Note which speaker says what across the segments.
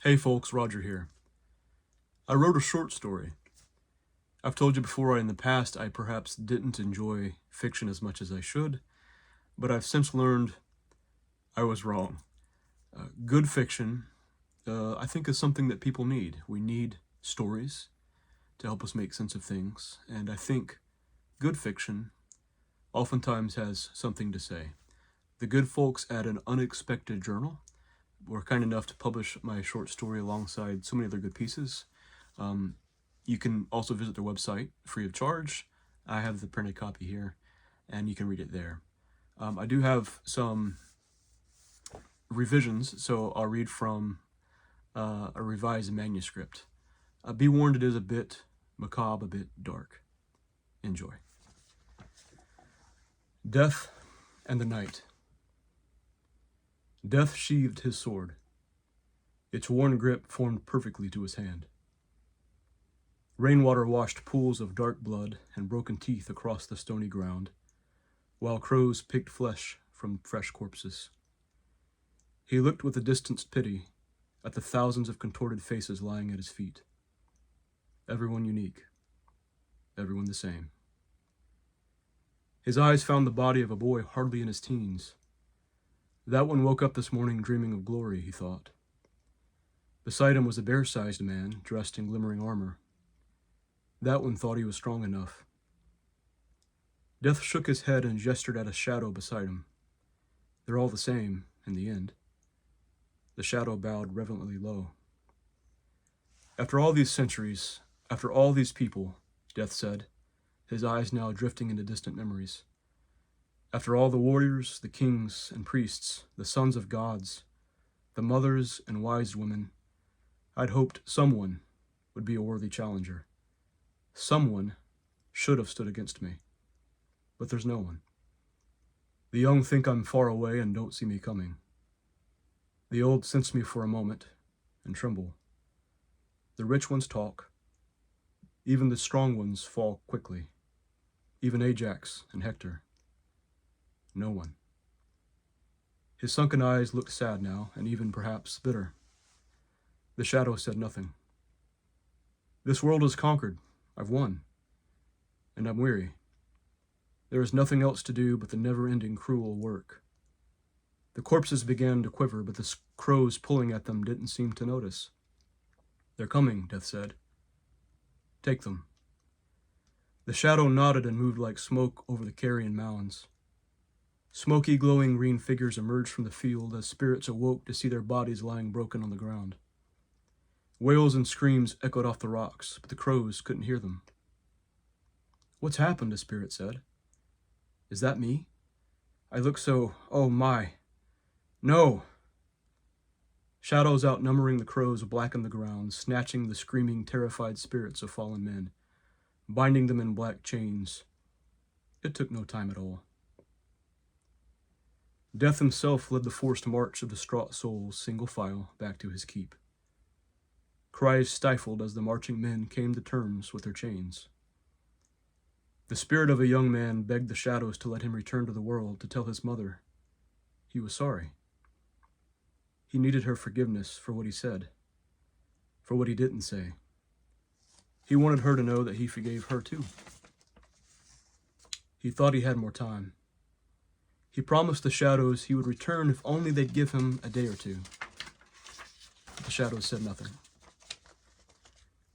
Speaker 1: Hey folks, Roger here. I wrote a short story. I've told you before in the past I perhaps didn't enjoy fiction as much as I should, but I've since learned I was wrong. Good fiction, I think, is something that people need. We need stories to help us make sense of things, and I think good fiction oftentimes has something to say. The good folks at an unexpected journal were kind enough to publish my short story alongside so many other good pieces. You can also visit their website free of charge. I have the printed copy here, and you can read it there. I do have some revisions, so I'll read from a revised manuscript. Be warned, it is a bit macabre, a bit dark. Enjoy. Death and the Night. Death sheathed his sword. Its worn grip formed perfectly to his hand. Rainwater washed pools of dark blood and broken teeth across the stony ground, while crows picked flesh from fresh corpses. He looked with a distanced pity at the thousands of contorted faces lying at his feet. Everyone unique, everyone the same. His eyes found the body of a boy hardly in his teens. That one woke up this morning dreaming of glory, he thought. Beside him was a bear-sized man dressed in glimmering armor. That one thought he was strong enough. Death shook his head and gestured at a shadow beside him. They're all the same, in the end. The shadow bowed reverently low. After all these centuries, after all these people, Death said, his eyes now drifting into distant memories. After all the warriors, the kings and priests, the sons of gods, the mothers and wise women, I'd hoped someone would be a worthy challenger. Someone should have stood against me. But there's no one. The young think I'm far away and don't see me coming. The old sense me for a moment and tremble. The rich ones talk. Even the strong ones fall quickly. Even Ajax and Hector. No one. His sunken eyes looked sad now, and even perhaps bitter. The shadow said nothing. This world is conquered. I've won. And I'm weary. There is nothing else to do but the never-ending cruel work. The corpses began to quiver, but the crows pulling at them didn't seem to notice. They're coming, Death said. Take them. The shadow nodded and moved like smoke over the carrion mounds. Smoky, glowing green figures emerged from the field as spirits awoke to see their bodies lying broken on the ground. Wails and screams echoed off the rocks, but the crows couldn't hear them. What's happened? A spirit said. Is that me? I look so, oh my. No! Shadows outnumbering the crows blackened the ground, snatching the screaming, terrified spirits of fallen men, binding them in black chains. It took no time at all. Death himself led the forced march of distraught souls, single file, back to his keep. Cries stifled as the marching men came to terms with their chains. The spirit of a young man begged the shadows to let him return to the world to tell his mother he was sorry. He needed her forgiveness for what he said, for what he didn't say. He wanted her to know that he forgave her too. He thought he had more time. He promised the shadows he would return if only they'd give him a day or two. The shadows said nothing.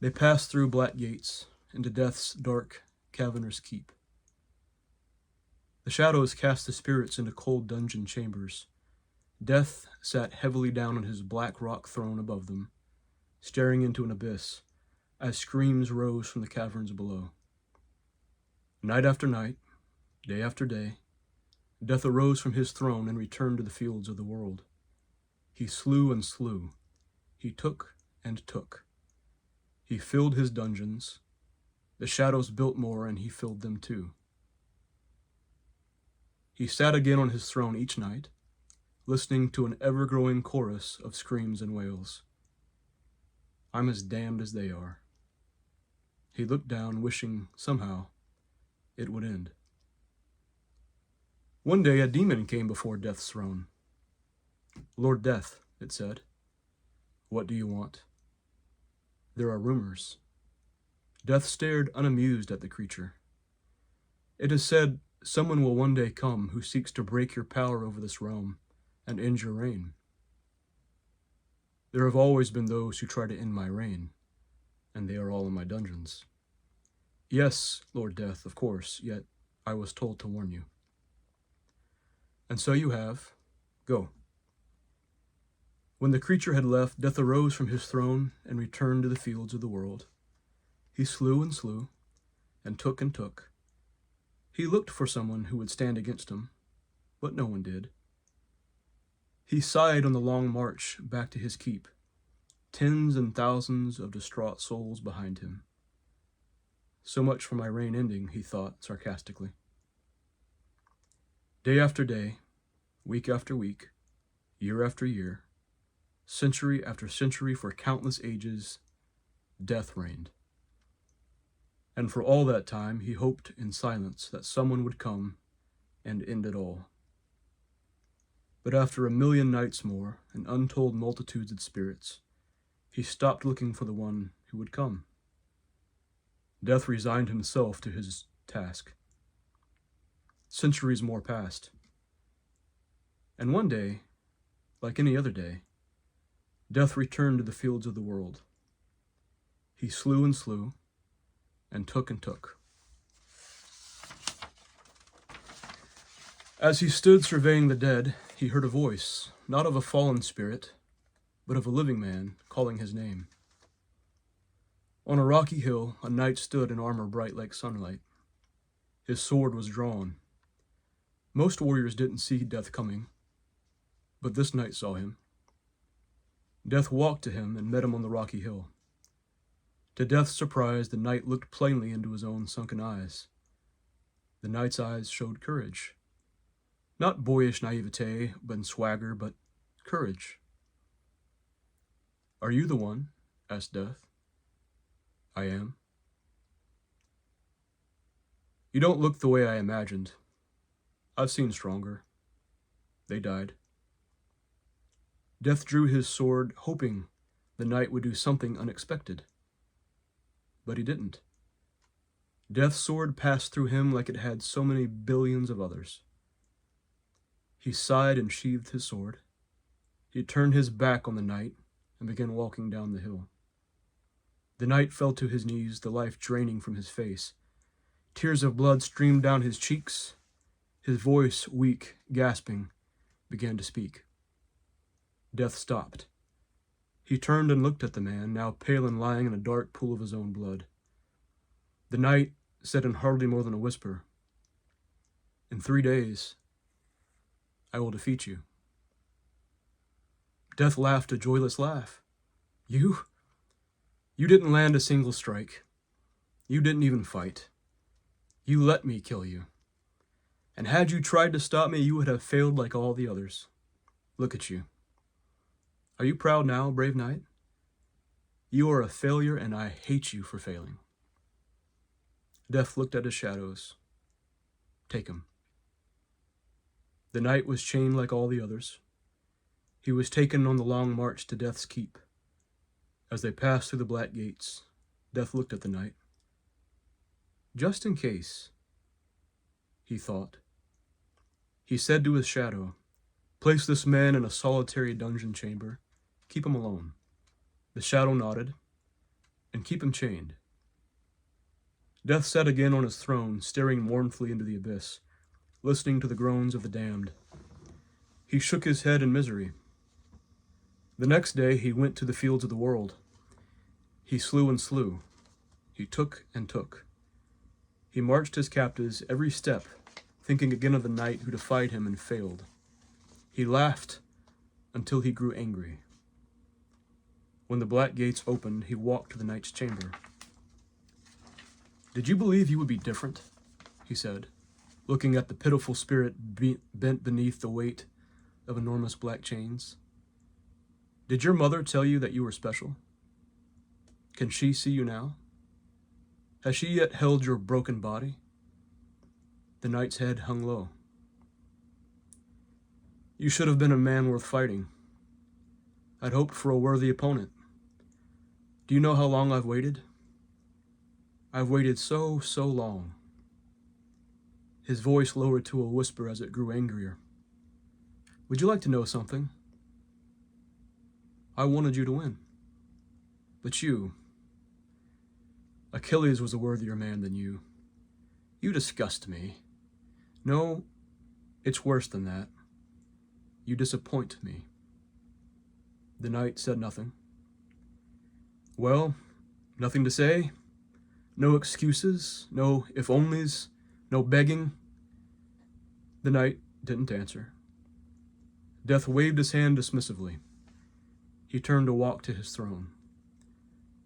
Speaker 1: They passed through black gates into Death's dark, cavernous keep. The shadows cast the spirits into cold dungeon chambers. Death sat heavily down on his black rock throne above them, staring into an abyss as screams rose from the caverns below. Night after night, day after day, Death arose from his throne and returned to the fields of the world. He slew and slew. He took and took. He filled his dungeons. The shadows built more, and he filled them too. He sat again on his throne each night, listening to an ever-growing chorus of screams and wails. I'm as damned as they are. He looked down, wishing, somehow, it would end. One day a demon came before Death's throne. Lord Death, it said, What do you want? There are rumors. Death stared unamused at the creature. It is said someone will one day come who seeks to break your power over this realm and end your reign. There have always been those who try to end my reign, and they are all in my dungeons. Yes, Lord Death, of course, yet I was told to warn you. And so you have. Go. When the creature had left, Death arose from his throne and returned to the fields of the world. He slew and took. He looked for someone who would stand against him, but no one did. He sighed on the long march back to his keep, tens and thousands of distraught souls behind him. So much for my reign ending, he thought sarcastically. Day after day, week after week, year after year, century after century for countless ages, death reigned. And for all that time, he hoped in silence that someone would come and end it all. But after 1,000,000 nights more and untold multitudes of spirits, he stopped looking for the one who would come. Death resigned himself to his task. Centuries more passed. And one day, like any other day, Death returned to the fields of the world. He slew and took. As he stood surveying the dead, he heard a voice, not of a fallen spirit, but of a living man calling his name. On a rocky hill, a knight stood in armor bright like sunlight. His sword was drawn. Most warriors didn't see Death coming, but this knight saw him. Death walked to him and met him on the rocky hill. To Death's surprise, the knight looked plainly into his own sunken eyes. The knight's eyes showed courage. Not boyish naivete and swagger, but courage. Are you the one? Asked Death. I am. You don't look the way I imagined. I've seen stronger. They died. Death drew his sword, hoping the knight would do something unexpected. But he didn't. Death's sword passed through him like it had so many billions of others. He sighed and sheathed his sword. He turned his back on the knight and began walking down the hill. The knight fell to his knees, the life draining from his face. Tears of blood streamed down his cheeks. His voice, weak, gasping, began to speak. Death stopped. He turned and looked at the man, now pale and lying in a dark pool of his own blood. The knight said in hardly more than a whisper, "In 3 days, I will defeat you." Death laughed a joyless laugh. You didn't land a single strike. You didn't even fight. You let me kill you. And had you tried to stop me, you would have failed like all the others. Look at you. Are you proud now, brave knight? You are a failure, and I hate you for failing. Death looked at his shadows. Take him. The knight was chained like all the others. He was taken on the long march to Death's keep. As they passed through the black gates, Death looked at the knight. Just in case, he thought. He said to his shadow, "Place this man in a solitary dungeon chamber. Keep him alone." The shadow nodded, "And keep him chained." Death sat again on his throne, staring mournfully into the abyss, listening to the groans of the damned. He shook his head in misery. The next day he went to the fields of the world. He slew and slew. He took and took. He marched his captives every step, thinking again of the knight who defied him and failed. He laughed until he grew angry. When the black gates opened, he walked to the knight's chamber. "Did you believe you would be different?" he said, looking at the pitiful spirit bent beneath the weight of enormous black chains. "Did your mother tell you that you were special? Can she see you now? Has she yet held your broken body?" The knight's head hung low. "You should have been a man worth fighting. I'd hoped for a worthy opponent. Do you know how long I've waited? I've waited so long. His voice lowered to a whisper as it grew angrier. Would you like to know something? I wanted you to win. But you, Achilles was a worthier man than you. You disgust me. No, it's worse than that. You disappoint me. The knight said nothing. Well, nothing to say? No excuses? No if-onlys? No begging? The knight didn't answer. Death waved his hand dismissively. He turned to walk to his throne.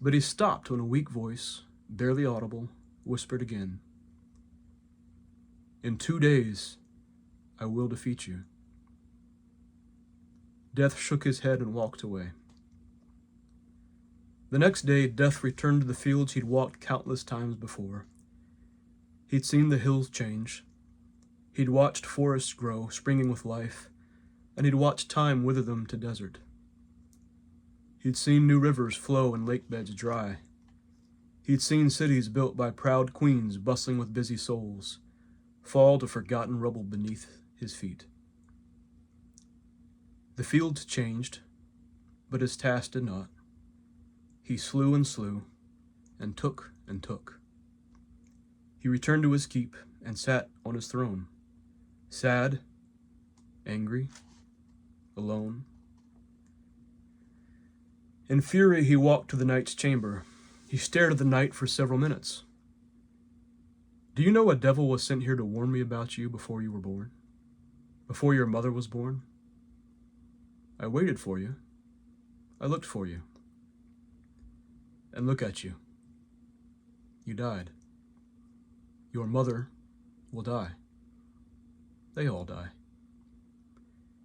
Speaker 1: But he stopped when a weak voice, barely audible, whispered again. In 2 days, I will defeat you. Death shook his head and walked away. The next day, Death returned to the fields he'd walked countless times before. He'd seen the hills change. He'd watched forests grow, springing with life, and he'd watched time wither them to desert. He'd seen new rivers flow and lake beds dry. He'd seen cities built by proud queens bustling with busy souls fall to forgotten rubble beneath his feet. The fields changed, but his task did not. He slew and slew, and took and took. He returned to his keep and sat on his throne, sad, angry, alone. In fury, he walked to the knight's chamber. He stared at the knight for several minutes. Do you know a devil was sent here to warn me about you before you were born? Before your mother was born? I waited for you. I looked for you. And look at you. You died. Your mother will die. They all die.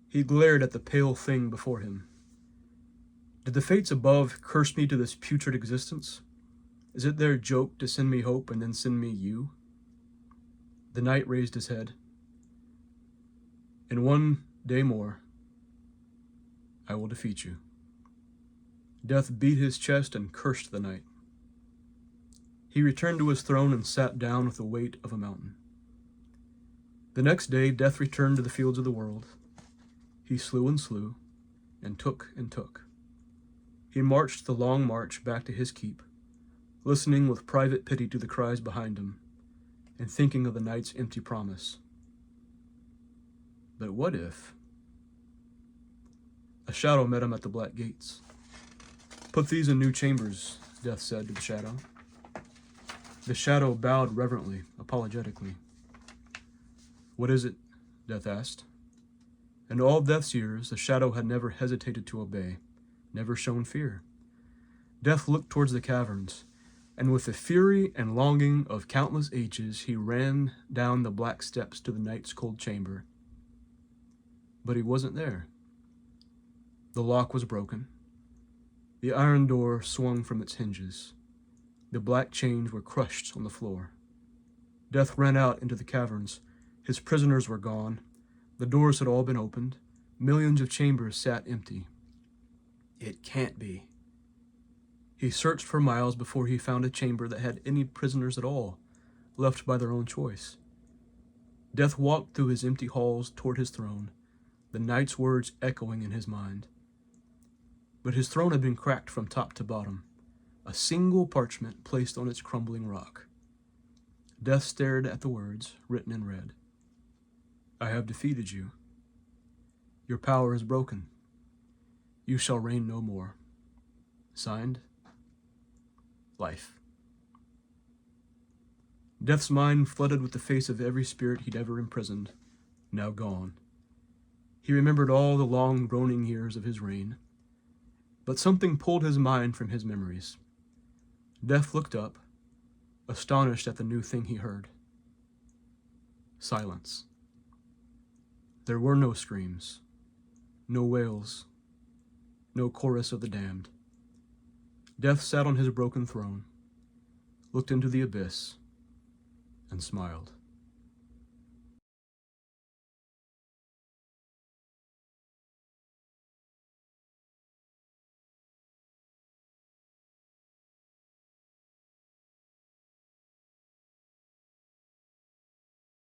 Speaker 1: He glared at the pale thing before him. Did the fates above curse me to this putrid existence? Is it their joke to send me hope and then send me you? The knight raised his head. In 1 day more, I will defeat you. Death beat his chest and cursed the knight. He returned to his throne and sat down with the weight of a mountain. The next day, Death returned to the fields of the world. He slew and slew, and took and took. He marched the long march back to his keep, listening with private pity to the cries behind him, and thinking of the knight's empty promise. But what if? A shadow met him at the black gates. Put these in new chambers, Death said to the shadow. The shadow bowed reverently, apologetically. What is it? Death asked. In all Death's years, the shadow had never hesitated to obey, never shown fear. Death looked towards the caverns, and with the fury and longing of countless ages, he ran down the black steps to the knight's cold chamber. But he wasn't there. The lock was broken. The iron door swung from its hinges. The black chains were crushed on the floor. Death ran out into the caverns. His prisoners were gone. The doors had all been opened. Millions of chambers sat empty. It can't be. He searched for miles before he found a chamber that had any prisoners at all, left by their own choice. Death walked through his empty halls toward his throne, the knight's words echoing in his mind. But his throne had been cracked from top to bottom, a single parchment placed on its crumbling rock. Death stared at the words written in red. I have defeated you. Your power is broken. You shall reign no more. Signed, Life. Death's mind flooded with the face of every spirit he'd ever imprisoned, now gone. He remembered all the long, groaning years of his reign. But something pulled his mind from his memories. Death looked up, astonished at the new thing he heard. Silence. There were no screams, no wails, no chorus of the damned. Death sat on his broken throne, looked into the abyss, and smiled.